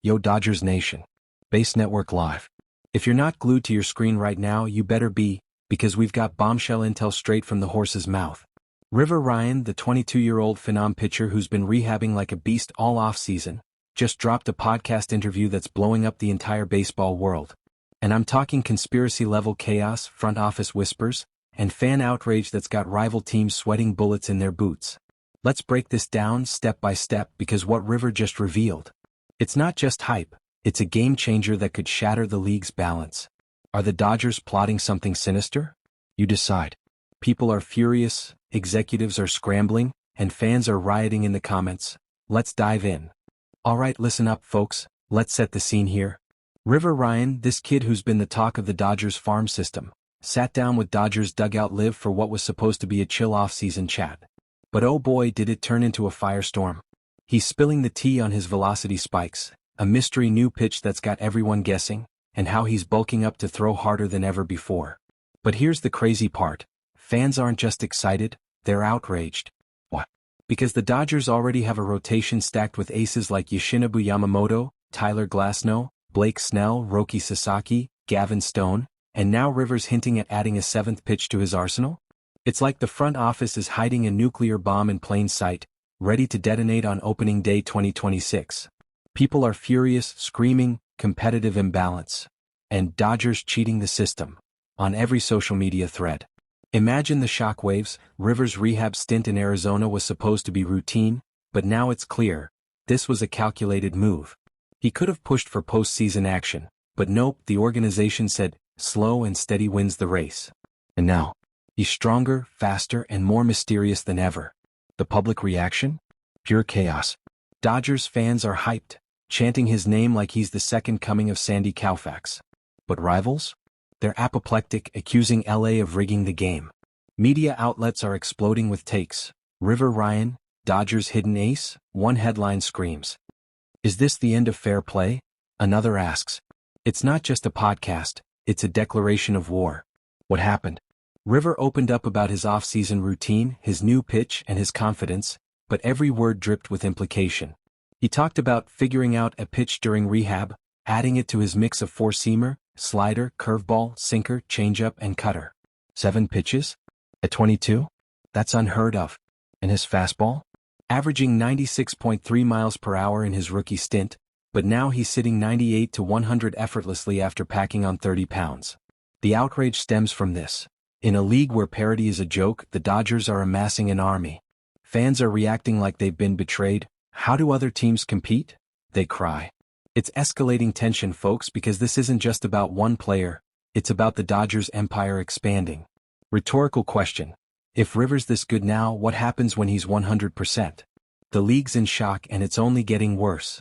Yo Dodgers Nation. Base Network Live. If you're not glued to your screen right now, you better be, because we've got bombshell intel straight from the horse's mouth. River Ryan, the 22-year-old phenom pitcher who's been rehabbing like a beast all off-season, just dropped a podcast interview that's blowing up the entire baseball world. And I'm talking conspiracy-level chaos, front office whispers, and fan outrage that's got rival teams sweating bullets in their boots. Let's break this down step by step because what River just revealed. It's not just hype, it's a game changer that could shatter the league's balance. Are the Dodgers plotting something sinister? You decide. People are furious, executives are scrambling, and fans are rioting in the comments. Let's dive in. Alright, listen up folks, let's set the scene here. River Ryan, this kid who's been the talk of the Dodgers farm system, sat down with Dodgers dugout live for what was supposed to be a chill off-season chat. But oh boy did it turn into a firestorm. He's spilling the tea on his velocity spikes, a mystery new pitch that's got everyone guessing, and how he's bulking up to throw harder than ever before. But here's the crazy part. Fans aren't just excited, they're outraged. What? Because the Dodgers already have a rotation stacked with aces like Yoshinobu Yamamoto, Tyler Glasnow, Blake Snell, Roki Sasaki, Gavin Stone, and now Rivers hinting at adding a seventh pitch to his arsenal? It's like the front office is hiding a nuclear bomb in plain sight, ready to detonate on opening day 2026. People are furious, screaming, competitive imbalance. And Dodgers cheating the system. On every social media thread. Imagine the shockwaves. Rivers' rehab stint in Arizona was supposed to be routine, but now it's clear. This was a calculated move. He could have pushed for postseason action, but nope, the organization said, slow and steady wins the race. And now, he's stronger, faster, and more mysterious than ever. The public reaction? Pure chaos. Dodgers fans are hyped, chanting his name like he's the second coming of Sandy Koufax. But rivals? They're apoplectic, accusing LA of rigging the game. Media outlets are exploding with takes. River Ryan, Dodgers hidden ace? One headline screams. Is this the end of fair play? Another asks. It's not just a podcast, it's a declaration of war. What happened? River opened up about his off-season routine, his new pitch, and his confidence, but every word dripped with implication. He talked about figuring out a pitch during rehab, adding it to his mix of four-seamer, slider, curveball, sinker, changeup, and cutter. 7 pitches? At 22? That's unheard of. And his fastball? Averaging 96.3 miles per hour in his rookie stint, but now he's sitting 98 to 100 effortlessly after packing on 30 pounds. The outrage stems from this. In a league where parity is a joke, the Dodgers are amassing an army. Fans are reacting like they've been betrayed. How do other teams compete? They cry. It's escalating tension, folks, because this isn't just about one player, it's about the Dodgers' empire expanding. Rhetorical question. If Rivers this good now, what happens when he's 100%? The league's in shock and it's only getting worse.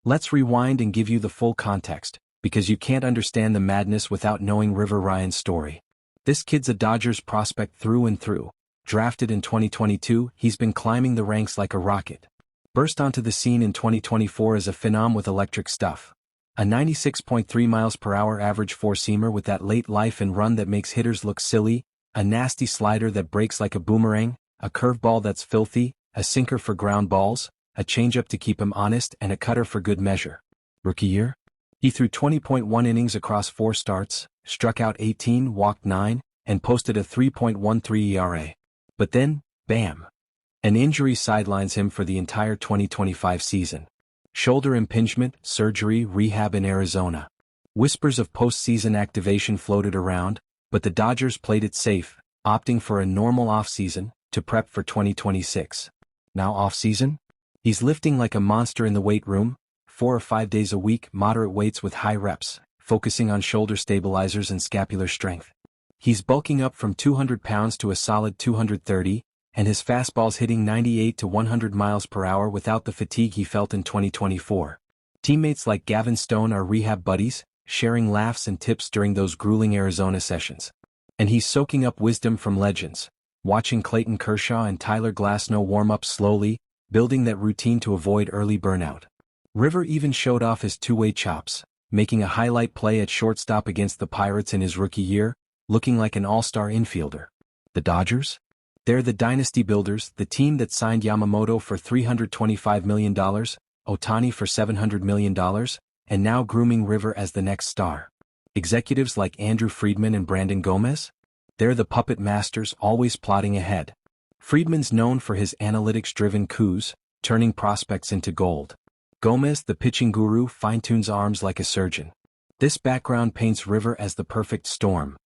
Let's rewind and give you the full context, because you can't understand the madness without knowing River Ryan's story. This kid's a Dodgers prospect through and through. Drafted in 2022, he's been climbing the ranks like a rocket. Burst onto the scene in 2024 as a phenom with electric stuff. A 96.3 miles per hour average four-seamer with that late life and run that makes hitters look silly, a nasty slider that breaks like a boomerang, a curveball that's filthy, a sinker for ground balls, a changeup to keep him honest, and a cutter for good measure. Rookie year? He threw 20.1 innings across 4 starts, struck out 18, walked 9, and posted a 3.13 ERA. But then, bam! An injury sidelines him for the entire 2025 season. Shoulder impingement, surgery, rehab in Arizona. Whispers of postseason activation floated around, but the Dodgers played it safe, opting for a normal offseason to prep for 2026. Now offseason? He's lifting like a monster in the weight room, 4 or 5 days a week, moderate weights with high reps, focusing on shoulder stabilizers and scapular strength. He's bulking up from 200 pounds to a solid 230, and his fastball's hitting 98 to 100 miles per hour without the fatigue he felt in 2024. Teammates like Gavin Stone are rehab buddies, sharing laughs and tips during those grueling Arizona sessions. And he's soaking up wisdom from legends, watching Clayton Kershaw and Tyler Glasnow warm up slowly, building that routine to avoid early burnout. River even showed off his two-way chops, making a highlight play at shortstop against the Pirates in his rookie year, looking like an all-star infielder. The Dodgers? They're the dynasty builders, the team that signed Yamamoto for $325 million, Ohtani for $700 million, and now grooming River as the next star. Executives like Andrew Friedman and Brandon Gomez? They're the puppet masters always plotting ahead. Friedman's known for his analytics-driven coups, turning prospects into gold. Gomez, the pitching guru, fine-tunes arms like a surgeon. This background paints River as the perfect storm.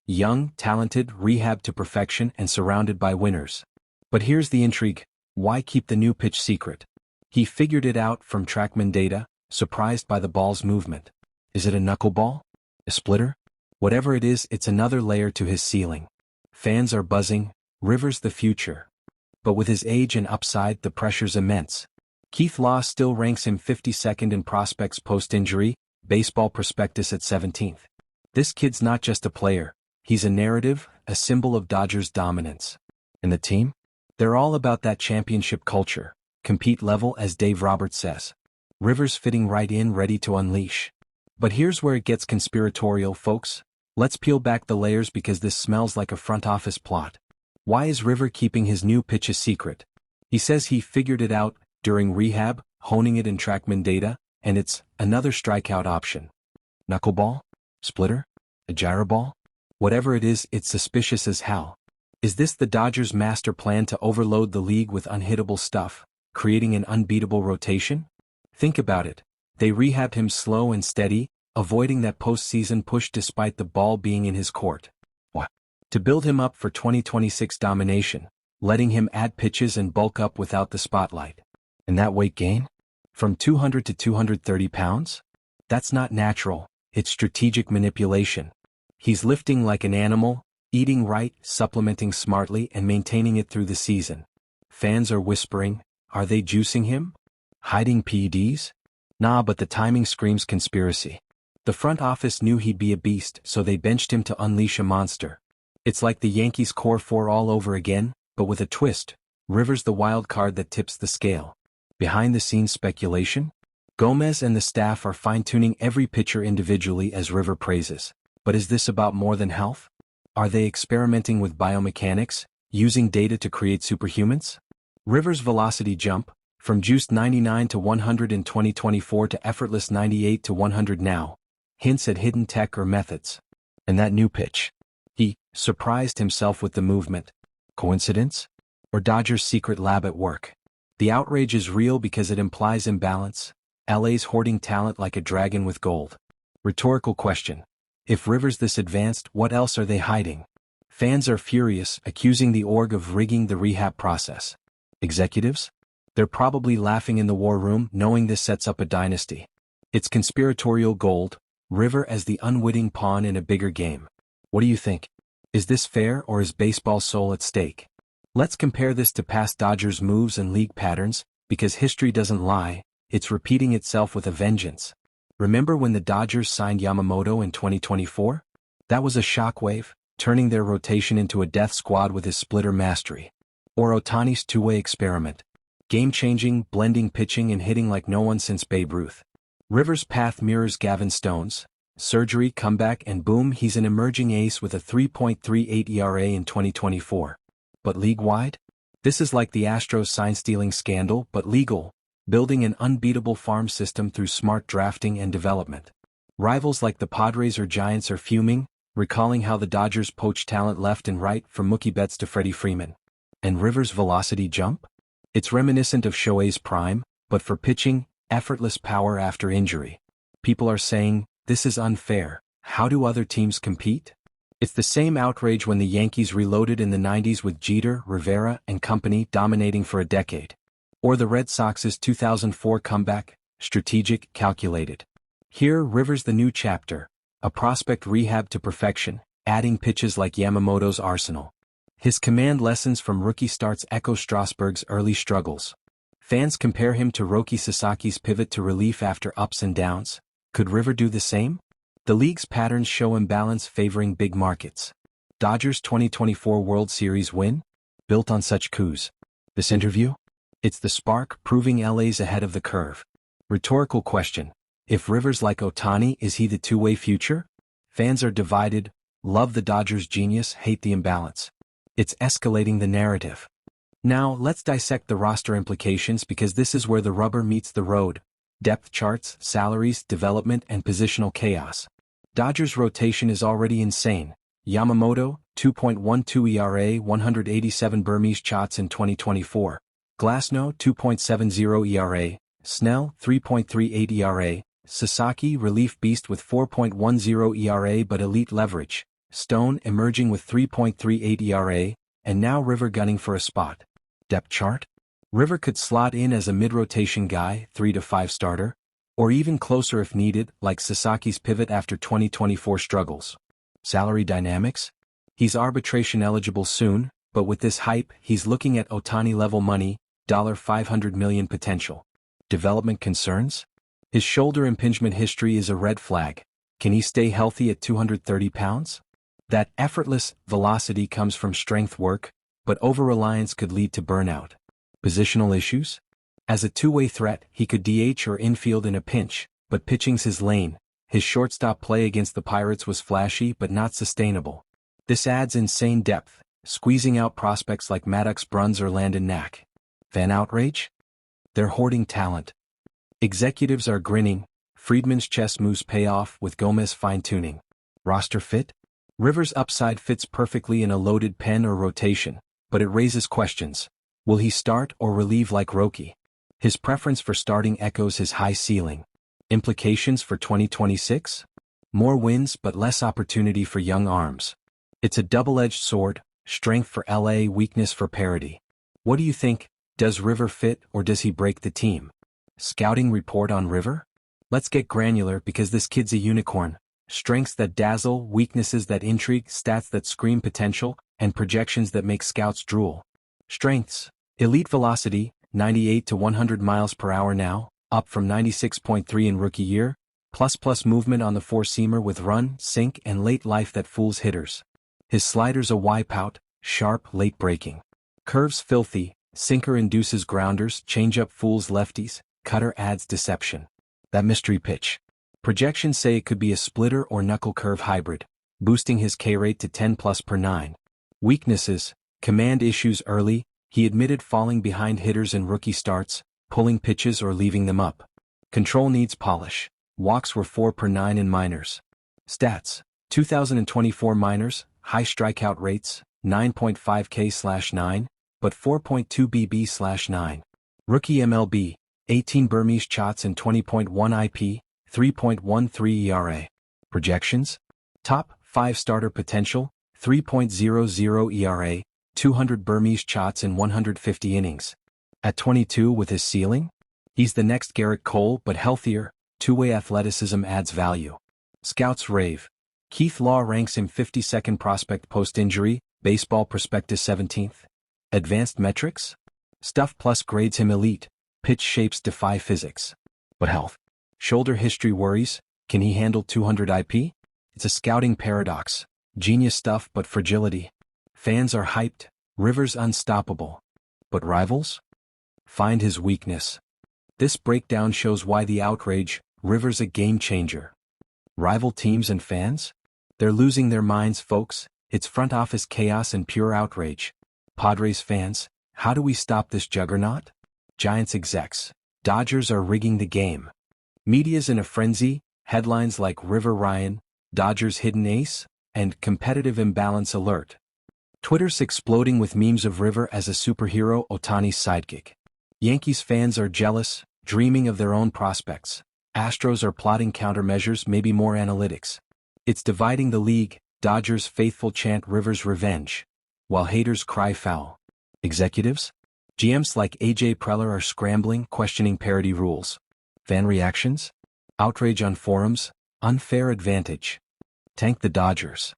Young, talented, rehabbed to perfection and surrounded by winners. But here's the intrigue. Why keep the new pitch secret? He figured it out from TrackMan data, surprised by the ball's movement. Is it a knuckleball? A splitter? Whatever it is, it's another layer to his ceiling. Fans are buzzing. River's the future. But with his age and upside, the pressure's immense. Keith Law still ranks him 52nd in prospects post-injury, Baseball Prospectus at 17th. This kid's not just a player. He's a narrative, a symbol of Dodgers' dominance. And the team? They're all about that championship culture. Compete level, as Dave Roberts says. River's fitting right in, ready to unleash. But here's where it gets conspiratorial, folks. Let's peel back the layers because this smells like a front office plot. Why is River keeping his new pitch a secret? He says he figured it out during rehab, honing it in TrackMan data, and it's another strikeout option. Knuckleball? Splitter? A gyroball? Whatever it is, it's suspicious as hell. Is this the Dodgers' master plan to overload the league with unhittable stuff, creating an unbeatable rotation? Think about it. They rehabbed him slow and steady, avoiding that postseason push despite the ball being in his court. What? To build him up for 2026 domination, letting him add pitches and bulk up without the spotlight. And that weight gain? From 200 to 230 pounds? That's not natural, it's strategic manipulation. He's lifting like an animal, eating right, supplementing smartly, and maintaining it through the season. Fans are whispering, are they juicing him? Hiding PEDs? Nah, but the timing screams conspiracy. The front office knew he'd be a beast, so they benched him to unleash a monster. It's like the Yankees' core four all over again, but with a twist. River's the wild card that tips the scale. Behind-the-scenes speculation? Gomez and the staff are fine-tuning every pitcher individually as River praises. But is this about more than health? Are they experimenting with biomechanics, using data to create superhumans? River's velocity jump, from juiced 99 to 100 in 2024 to effortless 98 to 100 now, hints at hidden tech or methods. And that new pitch? He surprised himself with the movement. Coincidence? Or Dodgers' secret lab at work? The outrage is real because it implies imbalance. LA's hoarding talent like a dragon with gold. Rhetorical question. If River's this advanced, what else are they hiding? Fans are furious, accusing the org of rigging the rehab process. Executives? They're probably laughing in the war room, knowing this sets up a dynasty. It's conspiratorial gold, River as the unwitting pawn in a bigger game. What do you think? Is this fair, or is baseball's soul at stake? Let's compare this to past Dodgers moves and league patterns, because history doesn't lie, it's repeating itself with a vengeance. Remember when the Dodgers signed Yamamoto in 2024? That was a shockwave, turning their rotation into a death squad with his splitter mastery. Or Ohtani's two-way experiment. Game-changing, blending pitching and hitting like no one since Babe Ruth. River's path mirrors Gavin Stone's. Surgery, comeback, and boom, he's an emerging ace with a 3.38 ERA in 2024. But league-wide? This is like the Astros sign-stealing scandal, but legal. Building an unbeatable farm system through smart drafting and development. Rivals like the Padres or Giants are fuming, recalling how the Dodgers poached talent left and right from Mookie Betts to Freddie Freeman. And River's velocity jump? It's reminiscent of Shohei's prime, but for pitching, effortless power after injury. People are saying, this is unfair. How do other teams compete? It's the same outrage when the Yankees reloaded in the 90s with Jeter, Rivera, and company dominating for a decade. Or the Red Sox's 2004 comeback, strategic, calculated. Here, River's the new chapter, a prospect rehab to perfection, adding pitches like Yamamoto's arsenal. His command lessons from rookie starts echo Strasburg's early struggles. Fans compare him to Roki Sasaki's pivot to relief after ups and downs. Could River do the same? The league's patterns show imbalance favoring big markets. Dodgers' 2024 World Series win? Built on such coups. This interview? It's the spark, proving LA's ahead of the curve. Rhetorical question. If River's like Ohtani, is he the two-way future? Fans are divided, love the Dodgers' genius, hate the imbalance. It's escalating the narrative. Now, let's dissect the roster implications because this is where the rubber meets the road. Depth charts, salaries, development, and positional chaos. Dodgers' rotation is already insane. Yamamoto, 2.12 ERA, 187 Burmese shots in 2024. Glasnow, 2.70 ERA. Snell, 3.38 ERA. Sasaki, relief beast with 4.10 ERA but elite leverage. Stone, emerging with 3.38 ERA. And now River gunning for a spot. Depth chart? River could slot in as a mid-rotation guy, 3 to 5 starter, or even closer if needed, like Sasaki's pivot after 2024 struggles. Salary dynamics? He's arbitration eligible soon, but with this hype, he's looking at Ohtani-level money, $500 million potential. Development concerns? His shoulder impingement history is a red flag. Can he stay healthy at 230 pounds? That effortless velocity comes from strength work, but over-reliance could lead to burnout. Positional issues? As a two-way threat, he could DH or infield in a pinch, but pitching's his lane. His shortstop play against the Pirates was flashy but not sustainable. This adds insane depth, squeezing out prospects like Maddox Bruns or Landon Knack. Fan outrage? They're hoarding talent. Executives are grinning. Friedman's chess moves pay off with Gomez fine-tuning. Roster fit? Rivers' upside fits perfectly in a loaded pen or rotation, but it raises questions. Will he start or relieve like Roki? His preference for starting echoes his high ceiling. Implications for 2026? More wins but less opportunity for young arms. It's a double-edged sword, strength for LA, weakness for parity. What do you think? Does River fit or does he break the team? Scouting report on River? Let's get granular because this kid's a unicorn. Strengths that dazzle, weaknesses that intrigue, stats that scream potential, and projections that make scouts drool. Strengths: elite velocity, 98 to 100 miles per hour now, up from 96.3 in rookie year, plus movement on the four-seamer with run, sink, and late life that fools hitters. His slider's a wipeout, sharp, late breaking. Curves filthy, sinker induces grounders, changeup fools lefties, cutter adds deception. That mystery pitch. Projections say it could be a splitter or knuckle curve hybrid, boosting his K rate to 10 plus per 9. Weaknesses: command issues early, he admitted falling behind hitters in rookie starts, pulling pitches or leaving them up. Control needs polish. Walks were 4 per 9 in minors. Stats: 2024 minors, high strikeout rates, 9.5 K/9, but 4.2 BB/9. Rookie MLB, 18 Burmese shots and 20.1 IP, 3.13 ERA. Projections: top 5 starter potential, 3.00 ERA, 200 Burmese shots in 150 innings. At 22 with his ceiling? He's the next Garrett Cole but healthier, two-way athleticism adds value. Scouts rave. Keith Law ranks him 52nd prospect post-injury, Baseball Prospectus 17th. Advanced metrics? Stuff Plus grades him elite, pitch shapes defy physics. But health? Shoulder history worries, can he handle 200 IP? It's a scouting paradox. Genius stuff but fragility. Fans are hyped, Rivers unstoppable. But rivals? Find his weakness. This breakdown shows why the outrage, Rivers a game changer. Rival teams and fans? They're losing their minds, folks. It's front office chaos and pure outrage. Padres fans, how do we stop this juggernaut? Giants execs, Dodgers are rigging the game. Media's in a frenzy, headlines like River Ryan, Dodgers hidden ace, and competitive imbalance alert. Twitter's exploding with memes of River as a superhero, Ohtani's sidekick. Yankees fans are jealous, dreaming of their own prospects. Astros are plotting countermeasures, maybe more analytics. It's dividing the league, Dodgers faithful chant Rivers' revenge, while haters cry foul. Executives? GMs like AJ Preller are scrambling, questioning parity rules. Fan reactions? Outrage on forums, unfair advantage. Tank the Dodgers.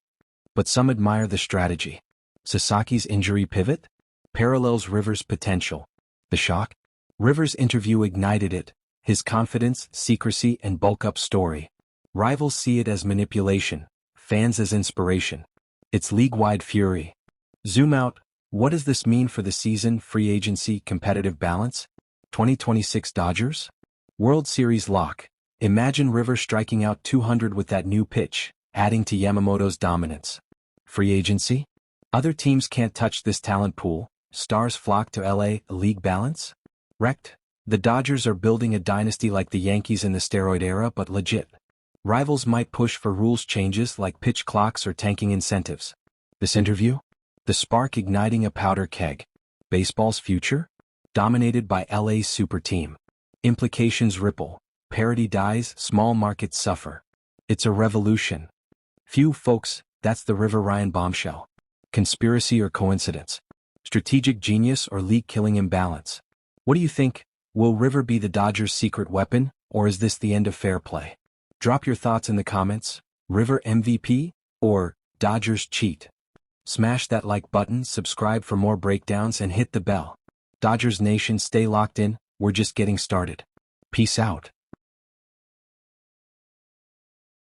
But some admire the strategy. Sasaki's injury pivot? Parallels Rivers' potential. The shock? Rivers' interview ignited it, his confidence, secrecy, and bulk-up story. Rivals see it as manipulation, fans as inspiration. It's league-wide fury. Zoom out, what does this mean for the season, free agency, competitive balance? 2026 Dodgers? World Series lock. Imagine Rivers striking out 200 with that new pitch, adding to Yamamoto's dominance. Free agency? Other teams can't touch this talent pool, Stars flock to LA, league balance? Wrecked. The Dodgers are building a dynasty like the Yankees in the steroid era, but legit. Rivals might push for rules changes like pitch clocks or tanking incentives. This interview? The spark igniting a powder keg. Baseball's future? Dominated by LA's super team. Implications ripple. Parity dies, small markets suffer. It's a revolution. Few folks, that's the River Ryan bombshell. Conspiracy or coincidence? Strategic genius or league-killing imbalance? What do you think? Will River be the Dodgers' secret weapon, or is this the end of fair play? Drop your thoughts in the comments. River MVP, or Dodgers cheat? Smash that like button, subscribe for more breakdowns, and hit the bell. Dodgers Nation, stay locked in, we're just getting started. Peace out.